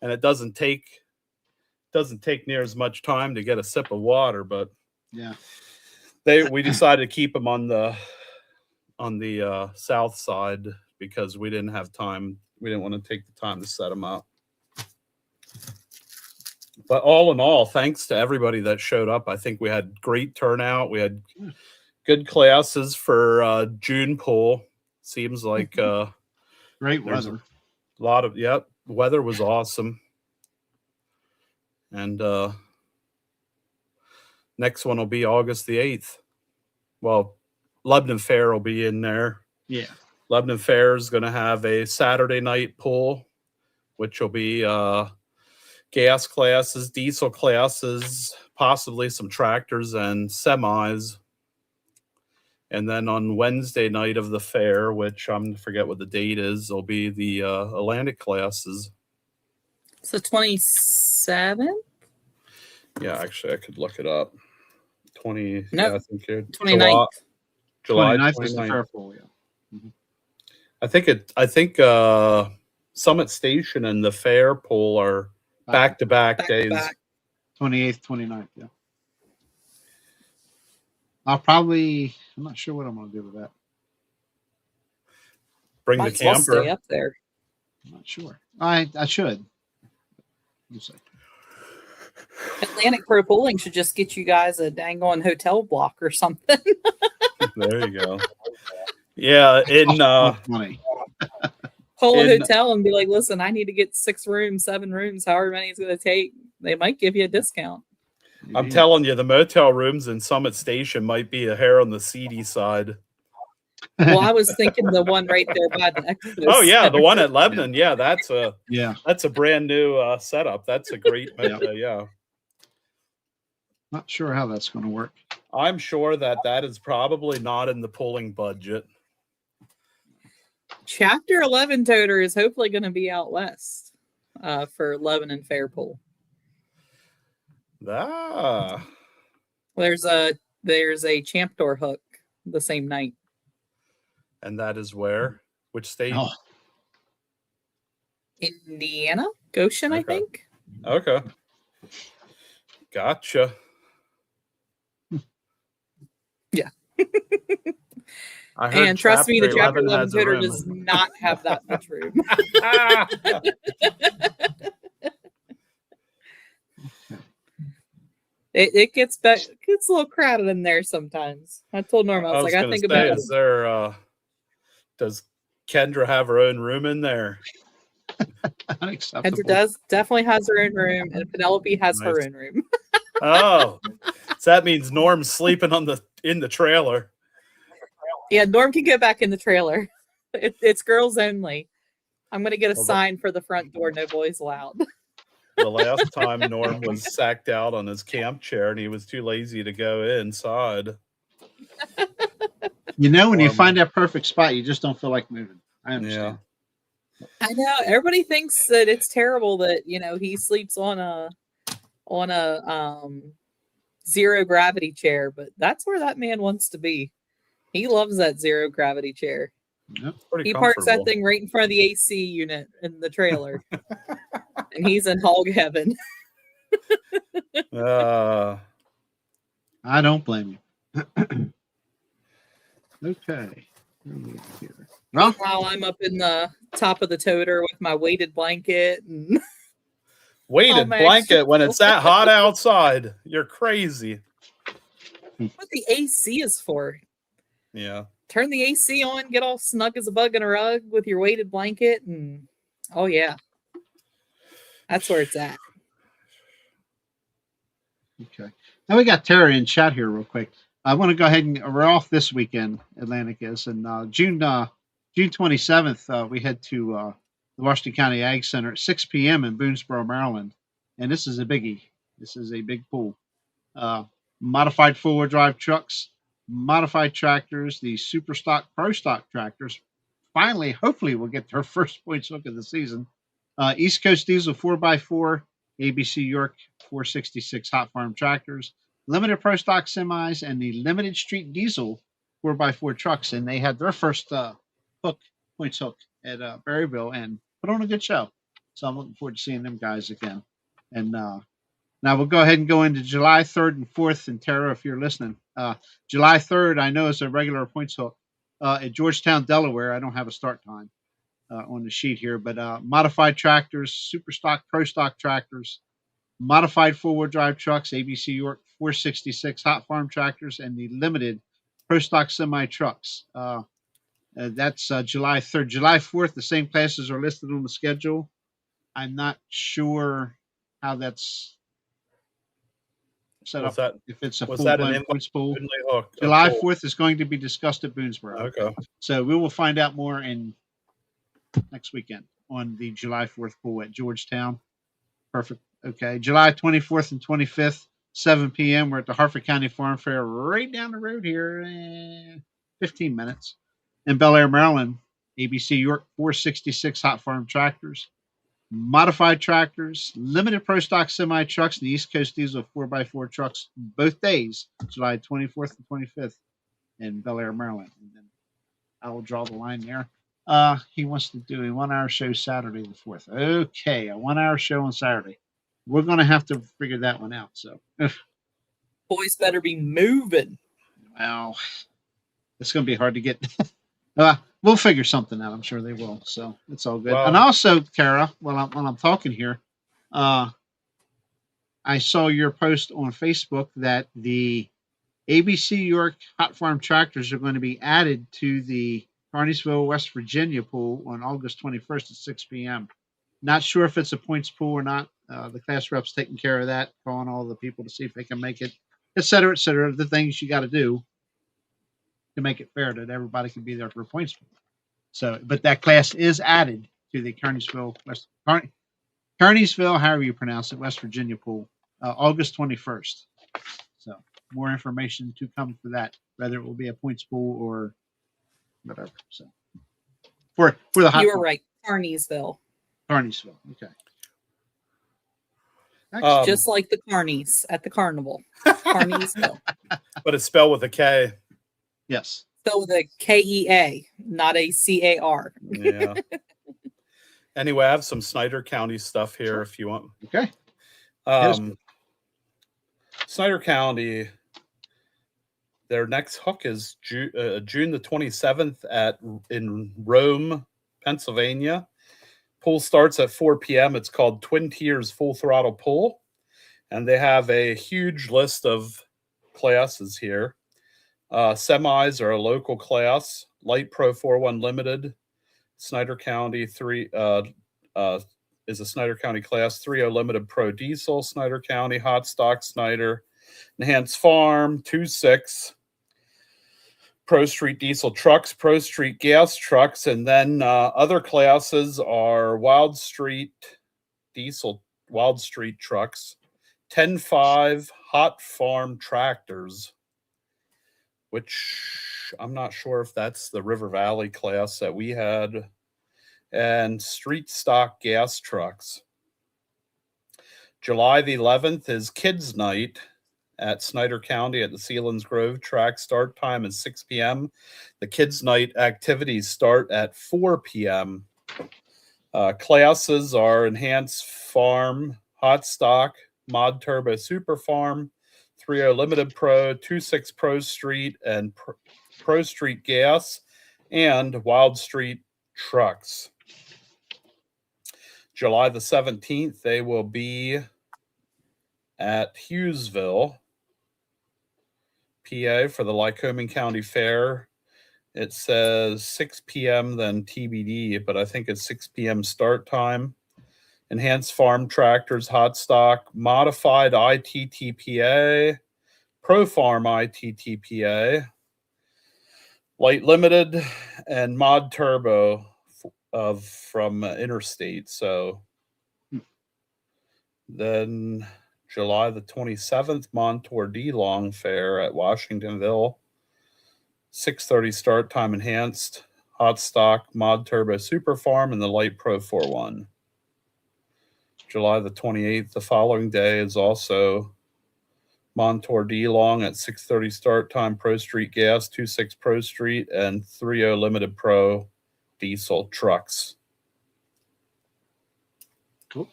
and it doesn't take near as much time to get a sip of water. But yeah, we decided to keep them on the south side because we didn't have time. We didn't want to take the time to set them up. But all in all, thanks to everybody that showed up. I think we had great turnout. We had good classes for June pool. Seems like great weather. A lot of weather was awesome. And next one will be August the 8th. Well, Lebanon Fair will be in there. Yeah. Lebanon Fair is going to have a Saturday night pool, which will be gas classes, diesel classes, possibly some tractors and semis. And then on Wednesday night of the fair, which I forget what the date is, will be the Atlantic classes. So 27th? Yeah, actually, I could look it up. 20. No, yeah, I think 29th. July 29th is the 29th. fair pool. Yeah. Mm-hmm. I think Summit Station and the fair pool are back-to-back days. 28th, 29th. Yeah. I'm not sure what I'm going to do with that. Bring Might the camper. stay up there. I'm not sure. I should. Atlantic Pro Pooling should just get you guys a dang on hotel block or something. There you go. Yeah, in money. Pull a hotel and be like, listen, I need to get 6 rooms, 7 rooms, however many it's going to take. They might give you a discount. I'm telling you, the motel rooms in Summit Station might be a hair on the seedy side. Well, I was thinking the one right there by the Expo. Oh yeah, the one at Lebanon. Yeah, that's a brand new setup. That's a great yeah. Not sure how that's going to work. I'm sure that is probably not in the pooling budget. Chapter 11 toter is hopefully going to be out west for Levin and Fairpool. Ah, There's a champ door hook the same night. and that is where? Which state? Oh, Indiana? Goshen, I Okay. think. Okay. Gotcha. Yeah. I heard And trust me, the Chapter 11 has a toter room. does not have that much room. It gets a little crowded in there sometimes. I told Norma, I was like, I gonna think say, about is there does Kendra have her own room in there? unacceptable. Kendra definitely has her own room, and Penelope has her Nice. own room. Oh, so that means Norm's sleeping in the trailer. Yeah, Norm can go back in the trailer. It's girls only. I'm gonna get a Well, sign for the front door, no boys allowed. The last time Norm was sacked out on his camp chair and he was too lazy to go inside. You know, when you Normal. find that perfect spot, you just don't feel like moving. I understand. I know everybody thinks that it's terrible that he sleeps on a zero gravity chair, but that's where that man wants to be. He loves that zero gravity chair. Yep. Pretty He parks that comfortable. thing right in front of the AC unit in the trailer, and he's in hog heaven. I don't blame you. Okay. Well, While I'm up in the top of the toter with my weighted blanket and Weighted my blanket extra when it's that hot outside. You're crazy. what the AC is for. Yeah. Turn the AC on, get all snug as a bug in a rug with your weighted blanket, and oh yeah, that's where it's at. okay. Now we got Tara in chat here real quick. I want to go ahead and we're off this weekend. Atlantic is, and June 27th we head to the Washington County Ag Center at 6 p.m. in Boonesboro, Maryland, and this is a biggie. This is a big pool. Modified four-wheel drive trucks, modified tractors, the Super Stock Pro Stock tractors. Finally, hopefully, we'll get their first points look of the season. East Coast Diesel 4x4, ABC York 466 Hot Farm tractors, limited Pro Stock semis, and the limited Street Diesel 4x4 trucks. And they had their first points hook at Berryville and put on a good show. So I'm looking forward to seeing them guys again. And now we'll go ahead and go into July 3rd and 4th. And Tara, if you're listening, July 3rd, I know is a regular points hook at Georgetown, Delaware. I don't have a start time on the sheet here, but modified tractors, Super Stock, Pro Stock tractors, modified four-wheel drive trucks, ABC York 466 Hot Farm tractors, and the limited Pro Stock semi trucks. That's July 3rd. July 4th, the same classes are listed on the schedule. I'm not sure how that's set Was up. that If it's a was that an full-blown invite points pool. only hook? July Oh, 4th is going to be discussed at Boonesboro. cool. Okay. So we will find out more in next weekend on the July 4th pool at Georgetown. Perfect. Okay. July 24th and 25th, 7 p.m. We're at the Harford County Farm Fair right down the road here, 15 minutes. In Bel Air, Maryland, ABC York 466 Hot Farm tractors, modified tractors, limited Pro Stock semi trucks, and the East Coast Diesel 4x4 trucks both days, July 24th and 25th in Bel Air, Maryland. And then I will draw the line there. He wants to do a 1 hour show Saturday the 4th. Okay, a 1 hour show on Saturday. We're going to have to figure that one out. So, Boys better be moving. well, it's going to be hard to get. We'll figure something out. I'm sure they will. So it's all good. Well, and also, Kara, while I'm talking here, I saw your post on Facebook that the ABC York Hot Farm tractors are going to be added to the Carneysville, West Virginia pool on August 21st at 6 p.m. Not sure if it's a points pool or not. The class rep's taking care of that, calling all the people to see if they can make it, et cetera, the things you got to do to make it fair that everybody can be there for a points pool. So, but that class is added to the Carneysville, however you pronounce it, West Virginia pool, August 21st. So more information to come for that, whether it will be a points pool or whatever. So for the hot You were dog. right. Carneysville. Carneysville. Okay. Excellent. Just like the carnies at the carnival. Carneysville. But it's spelled with a K. Yes. So with a KEA, not a CAR. Yeah. Anyway, I have some Snyder County stuff here if you want. Okay. Yes. Snyder County, their next hook is June the 27th in Rome, Pennsylvania. Pool starts at 4 p.m. It's called Twin Tiers Full Throttle Pool. And they have a huge list of classes here. Semis are a local class. Light Pro 4-1 Limited. Snyder County 3 is a Snyder County class. 3.0 Limited Pro Diesel. Snyder County Hot Stock Snyder. Enhanced Farm 2.6. Pro Street Diesel trucks, Pro Street gas trucks, and then other classes are Wild Street Diesel, Wild Street trucks, 10.5 Hot Farm tractors, which I'm not sure if that's the River Valley class that we had, and Street Stock gas trucks. July the 11th is Kids Night at Snyder County at the Sealands Grove track. Start time is 6 p.m. The Kids Night activities start at 4 p.m. Classes are Enhanced Farm, Hot Stock, Mod Turbo Super Farm, 3.0 Limited Pro, 2.6 Pro Street, and Pro Street Gas, and Wild Street Trucks. July the 17th, they will be at Hughesville, PA for the Lycoming County Fair. It says 6 p.m. then TBD, but I think it's 6 p.m. start time. Enhanced Farm Tractors, Hot Stock, Modified ITTPA, Pro Farm ITTPA, Light Limited, and Mod Turbo from Interstate. So then July the 27th, Montour D Long Fair at Washingtonville. 6:30 start time, Enhanced, Hot Stock, Mod Turbo Super Farm, and the Light Pro 4-1. July the 28th, the following day, is also Montour D Long at 6:30 start time, Pro Street Gas, 2.6 Pro Street, and 3.0 Limited Pro Diesel trucks. Cool.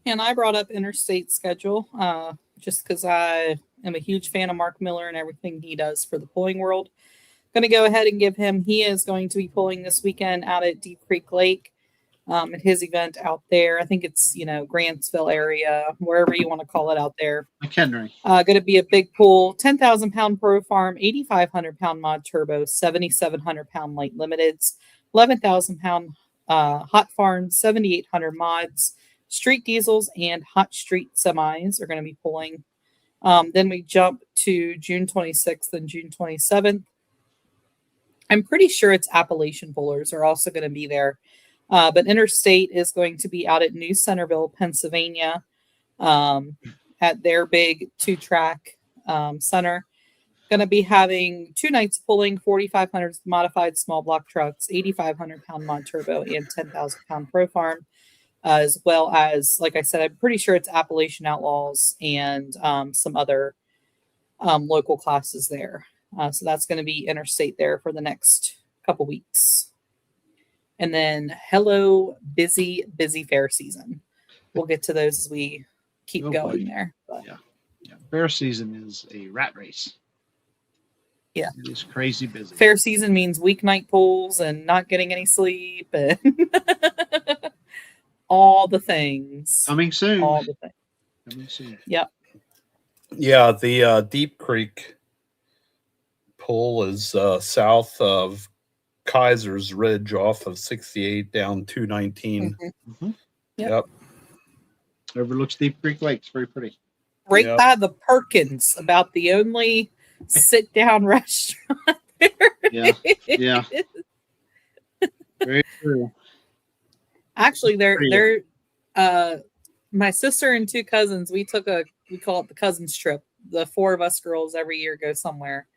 And I brought up Interstate schedule just because I am a huge fan of Mark Miller and everything he does for the pulling world. Going to go ahead and give him, he is going to be pulling this weekend out at Deep Creek Lake at his event out there. I think it's, Grantsville area, wherever you want to call it out there. McHenry. Going to be a big pool, 10,000 pound Pro Farm, 8,500 pound Mod Turbo, 7,700 pound Light Limiteds, 11,000 pound Hot Farm, 7,800 mods. Street diesels and hot street semis are going to be pulling. Then we jump to June 26th and June 27th. I'm pretty sure it's Appalachian pullers are also going to be there. But Interstate is going to be out at New Centerville, Pennsylvania, at their big 2-track center. Going to be having 2 nights pulling 4,500 modified small block trucks, 8,500 pound Mod Turbo, and 10,000 pound Pro Farm. As well as, like I said, I'm pretty sure it's Appalachian Outlaws and some other local classes there. So that's going to be Interstate there for the next couple weeks. And then, busy fair season. We'll get to those as we keep going there. But. Yeah. Fair season is a rat race. Yeah. It is crazy busy. Fair season means weeknight pulls and not getting any sleep and all the things. Coming soon. All the things. Coming soon. Yep. Yeah, the Deep Creek pull is south of Kaiser's Ridge off of 68 down 219. Mm-hmm. Yep. Overlooks Deep Creek Lake. It's very pretty. Right Yep. by the Perkins, about the only sit-down restaurant there. Yeah. Very true. Actually, they're my sister and 2 cousins, we call it the cousins trip. The 4 of us girls every year go somewhere.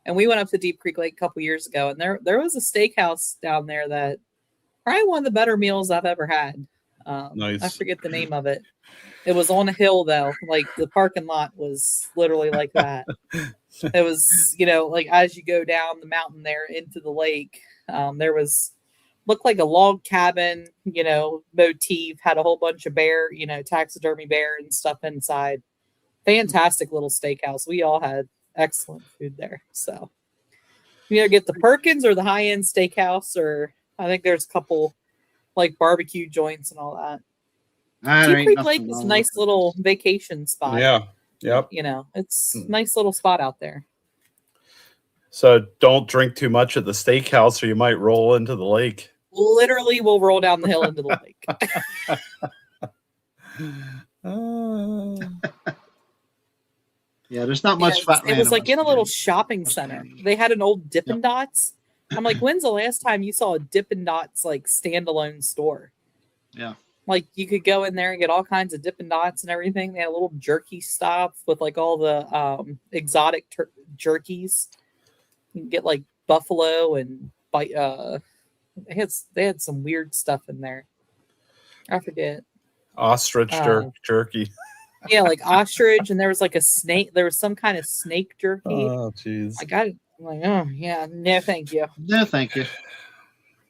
And we went up to Deep Creek Lake a couple years ago, and there was a steakhouse down there that probably one of the better meals I've ever had. Nice. I forget the name of it. It was on a hill though, like the parking lot was literally like that. It was, like as you go down the mountain there into the lake, there was looked like a log cabin, motif, had a whole bunch of bear, taxidermy bear and stuff inside. Fantastic little steakhouse. We all had excellent food there. So you either get the Perkins or the high-end steakhouse, or I think there's a couple like barbecue joints and all that. Deep Creek Lake is a nice little vacation spot. Yeah. Yep. It's a nice little spot out there. So don't drink too much at the steakhouse or you might roll into the lake. Literally, we'll roll down the hill into the lake. Yeah, there's not much fat. It was like in a little shopping center. They had an old Dippin' Dots. I'm like, when's the last time you saw a Dippin' Dots like standalone store? Yeah. Like you could go in there and get all kinds of Dippin' Dots and everything. They had a little jerky stop with like all the exotic jerkies. You can get like buffalo and they had some weird stuff in there. I forget. Ostrich jerky. Yeah, like ostrich, and there was like a snake. There was some kind of snake jerky. Oh, jeez. I got it. I'm like, oh yeah, no, thank you. No, thank you.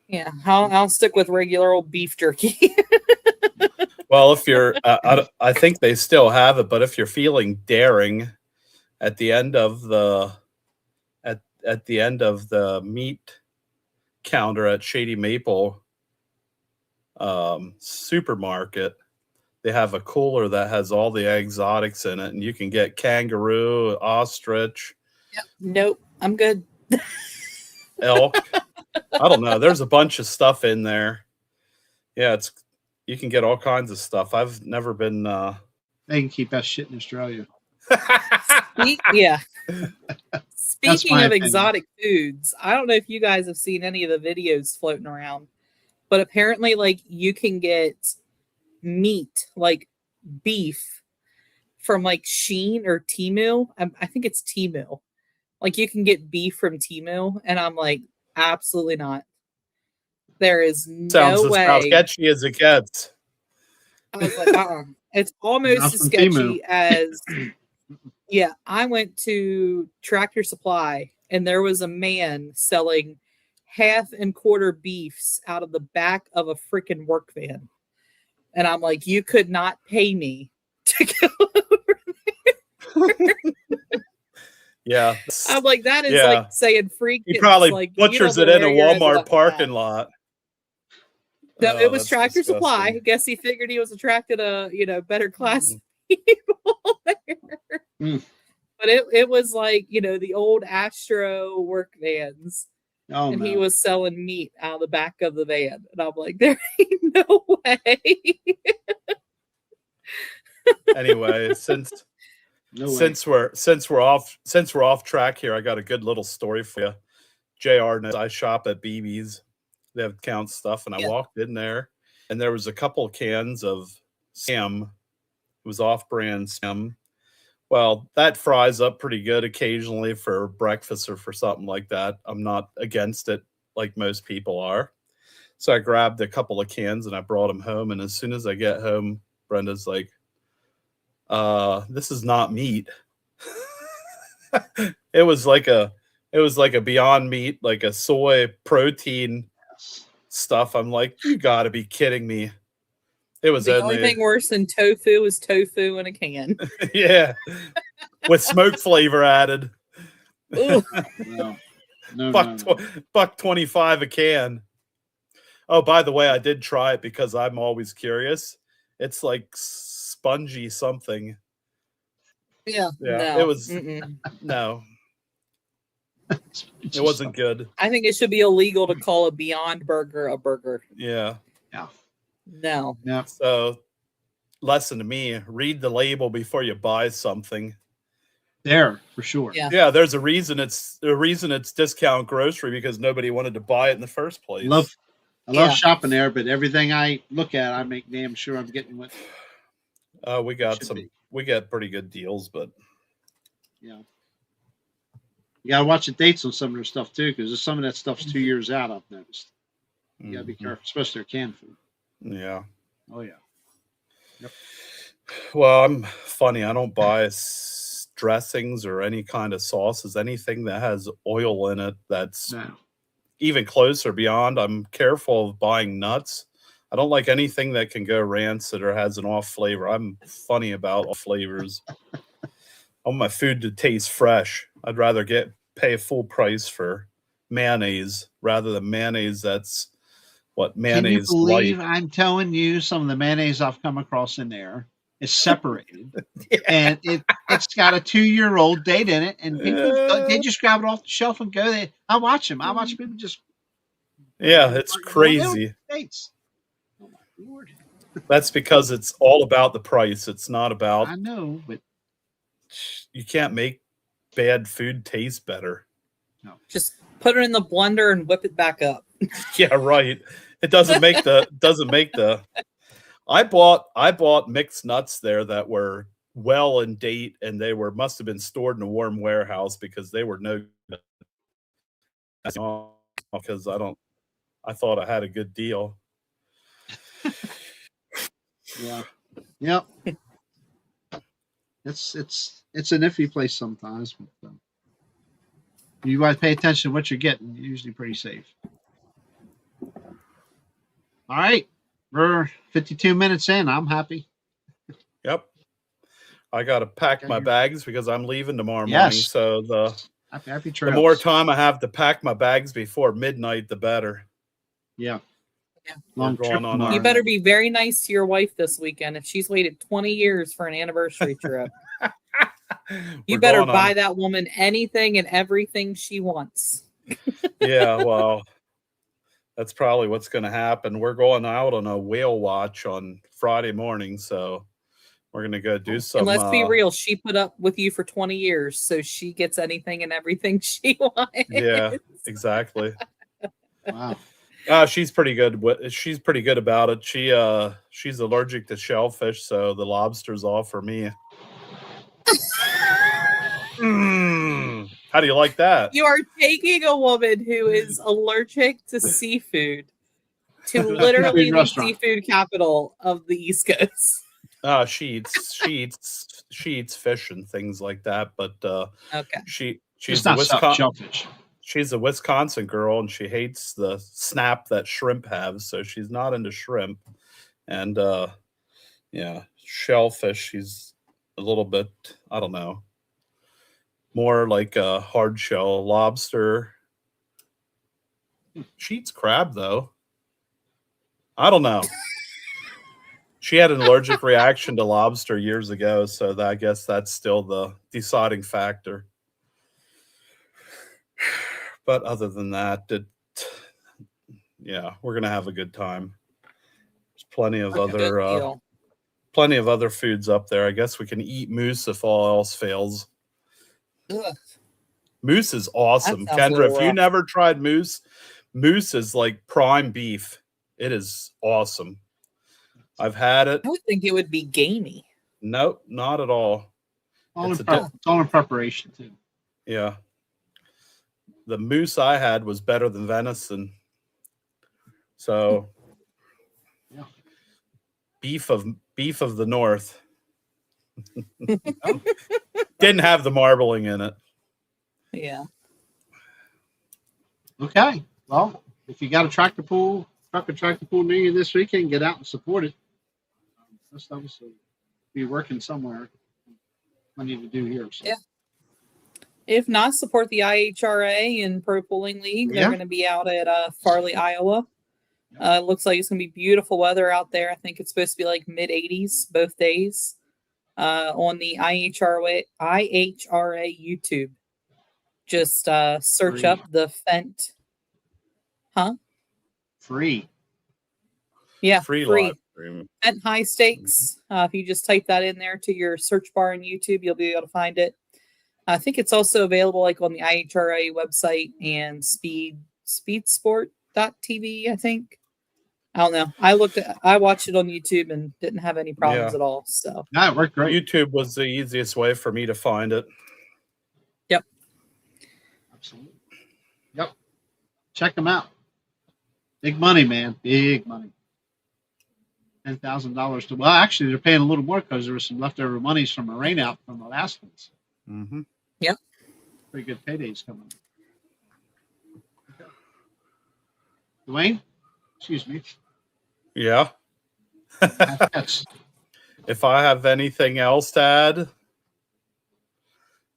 Yeah, I'll stick with regular old beef jerky. Well, if you're, I think they still have it, but if you're feeling daring, at the end of the at the end of the meat counter at Shady Maple supermarket, they have a cooler that has all the exotics in it, and you can get kangaroo, ostrich. Yep. Nope, I'm good. Elk. I don't know. There's a bunch of stuff in there. Yeah, you can get all kinds of stuff. I've never been. They can keep that shit in Australia. Yeah. Speaking of opinion. exotic foods, I don't know if you guys have seen any of the videos floating around, but apparently, like, you can get meat, like beef, from like Shein or Temu. I think it's Temu. Like, you can get beef from Temu, and I'm like, absolutely not. There is no way. Sounds as sketchy as it gets. I was like, It's almost as sketchy as. Yeah, I went to Tractor Supply, and there was a man selling half and quarter beefs out of the back of a freaking work van. And I'm like, you could not pay me to go over there. Yeah. I'm like, that is like saying freak. He probably like, butchers it in a Walmart parking lot. No, it was Tractor Supply. I guess he figured he was attracted a better class people there. But it was like, the old Astro work vans. Oh, and no. He was selling meat out of the back of the van. And I'm like, there ain't no way. Anyway, since we're off track here, I got a good little story for you. JR knows I shop at BB's. They have count stuff, and I walked in there, and there was a couple cans of Sam. It was off-brand Sam. Well, that fries up pretty good occasionally for breakfast or for something like that. I'm not against it like most people are. So I grabbed a couple of cans and I brought them home. And as soon as I get home, Brenda's like, this is not meat. It was like a Beyond Meat, like a soy protein stuff. I'm like, you gotta be kidding me. It was the only thing worse than tofu is tofu in a can. Yeah, with smoke flavor added. No, $1.25 a can. Oh, by the way, I did try it because I'm always curious. It's like spongy something. Yeah. It was no. It wasn't good. I think it should be illegal to call a Beyond Burger a burger. Yeah. No. Yeah. So, lesson to me: read the label before you buy something. There for sure. Yeah. There's a reason it's discount grocery because nobody wanted to buy it in the first place. I love shopping there, but everything I look at, I make damn sure I'm getting what. We get pretty good deals, but yeah, You gotta watch the dates on some of their stuff too, because some of that stuff's 2 years out. I've noticed. You gotta be careful, especially their canned food. Yeah. Oh yeah. Yep. Well, I'm funny. I don't buy dressings or any kind of sauces, anything that has oil in it that's No. even closer beyond. I'm careful of buying nuts. I don't like anything that can go rancid or has an off flavor. I'm funny about off flavors. I want my food to taste fresh. I'd rather pay full price for mayonnaise rather than mayonnaise that's what Can you mayonnaise believe light. I'm telling you some of the mayonnaise I've come across in there is separated, Yeah. and it's got a 2-year-old date in it, and people they just grab it off the shelf and go. I watch them. I watch people just. Yeah, it's going in with crazy. the dates. Oh my Lord! That's because it's all about the price. It's not about. I know, but You can't make bad food taste better. no. Just put it in the blender and whip it back up. Yeah, right. It doesn't make the. I bought mixed nuts there that were well in date, and they must have been stored in a warm warehouse because they were no good. Because I thought I had a good deal. Yeah. Yep. It's an iffy place sometimes, but you guys pay attention to what you're getting. You're usually pretty safe. All right, we're 52 minutes in. I'm happy. Yep. I got to pack my bags because I'm leaving tomorrow morning. Yes. So Happy the trails. more time I have to pack my bags before midnight, the better. Yeah. Yeah. Long We're trip going on tomorrow. You better be very nice to your wife this weekend if she's waited 20 years for an anniversary trip. You We're better going buy on- that woman anything and everything she wants. Yeah, well, that's probably what's going to happen. We're going out on a whale watch on Friday morning, so we're going to go do some. And let's be real, she put up with you for 20 years, so she gets anything and everything she wants. Yeah, exactly. Wow. She's pretty good. She's pretty good about it. She's allergic to shellfish, so the lobster's off for me. How do you like that? You are taking a woman who is allergic to seafood to literally the restaurant. seafood capital of the East Coast. She eats fish and things like that, but Okay. she's It's a not shellfish. She's a Wisconsin girl, and she hates the snap that shrimp have, so she's not into shrimp. And yeah, shellfish, she's a little bit, I don't know, more like a hard shell. Lobster, she eats crab though. I don't know. She had an allergic reaction to lobster years ago, so I guess that's still the deciding factor. But other than that, yeah, we're gonna have a good time. There's plenty of other foods up there. I guess we can eat moose if all else fails. Ugh. Moose is awesome, That sounds a Kendra. little If you rough. never tried moose is like prime beef. It is awesome. I've had it. I would think it would be gamey. Nope, not at all. It's all in preparation too. Yeah. The moose I had was better than venison. So Yeah. beef of the north. Didn't have the marbling in it. Yeah. Okay. Well, if you got a tractor pool near you this weekend, get out and support it. Most of us will be working somewhere. Plenty to do here. So. Yeah. If not, support the IHRA and Pro Pulling League. They're Yeah. going to be out at Farley, Iowa. It looks like it's going to be beautiful weather out there. I think it's supposed to be like mid 80s both days on the IHRA YouTube. Just search Free. up the Fent. Huh? Free. Yeah, Free free. live stream. Fent High Stakes. If you just type that in there to your search bar on YouTube, you'll be able to find it. I think it's also available like on the IHRA website and speedsport.tv, I think. I don't know. I watched it on YouTube and didn't have any problems at all. So No, it worked great. YouTube was the easiest way for me to find it. Yep. Absolutely. Yep. Check them out. Big money, man. Big money. $10,000 to, well, actually, they're paying a little more because there was some leftover monies from a rain out from the last ones. Mm-hmm. Yep. Pretty good paydays coming. Okay. Dwayne, excuse me. Yeah. That's If I have anything else to add,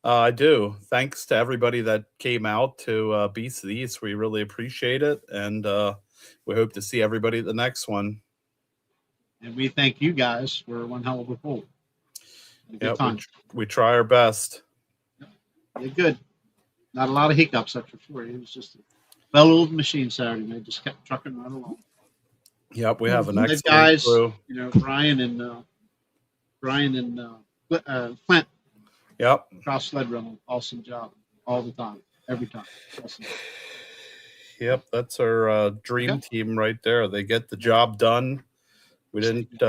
I do. Thanks to everybody that came out to Beats of the East. We really appreciate it. And we hope to see everybody at the next one. and we thank you guys for one hell of a poll. Good time. We try our best. They're good. Not a lot of hiccups after 40. It was just a well-oiled machine Saturday. They just kept trucking right along. Yep, we have an The excellent guys, crew. you know, Brian and Clint Yep. across sled rental. Awesome job all the time, every time. Awesome. Yep, that's our dream team right there. They get the job done. We didn't.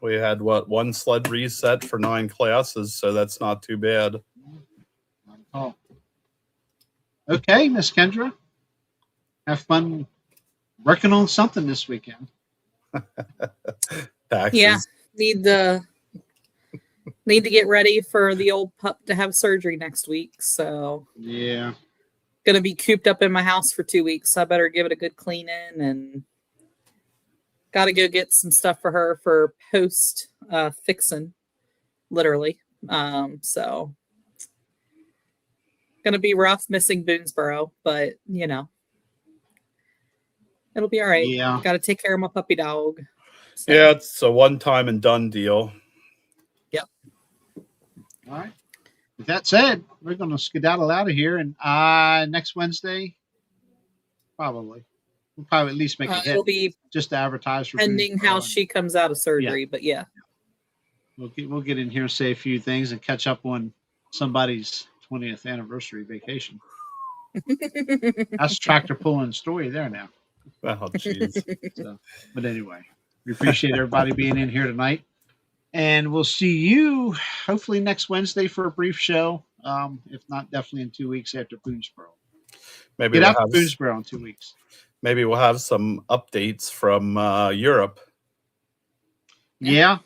We had one sled reset for 9 classes, so that's not too bad. Not at all. Okay, Miss Kendra, have fun working on something this weekend. Taxes. Yeah, need to get ready for the old pup to have surgery next week. So Yeah. gonna be cooped up in my house for 2 weeks. So I better give it a good cleaning and got to go get some stuff for her for post fixing, literally. So gonna be rough missing Boonesboro, but you know it'll be all right. Yeah. Got to take care of my puppy dog. So, Yeah, it's a one-time and done deal. Yep. All right. With that said, we're going to skedaddle out of here. And next Wednesday, probably. We'll probably at least make a hit it'll be just to advertise for pending Boonesboro. how she comes out of surgery, but yeah. We'll get in here and say a few things and catch up on somebody's 20th anniversary vacation. That's tractor pulling story there now. Oh, jeez. So, but anyway, we appreciate everybody being in here tonight. And we'll see you hopefully next Wednesday for a brief show. If not, definitely in 2 weeks after Boonesboro. Maybe Get we'll out to have Boonesboro in 2 weeks. maybe we'll have some updates from Europe. Yeah.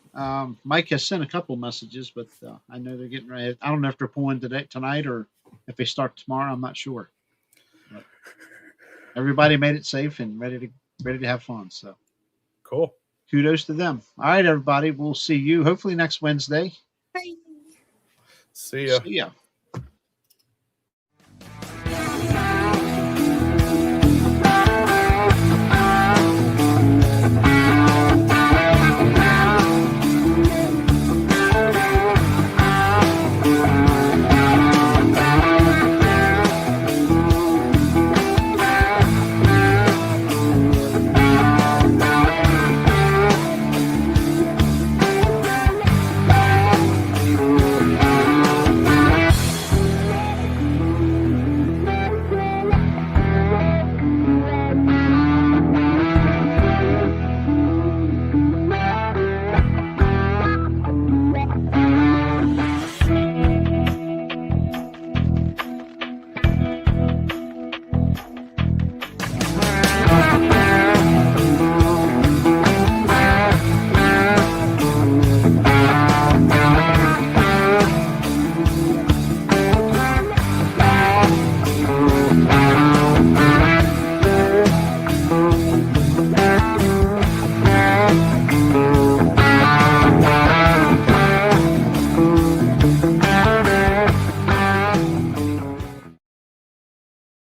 Mike has sent a couple messages, but I know they're getting ready. I don't know if they're pulling tonight or if they start tomorrow. I'm not sure. But everybody made it safe and ready to have fun. So Cool. kudos to them. All right, everybody. We'll see you hopefully next Wednesday. Bye. See ya. See ya.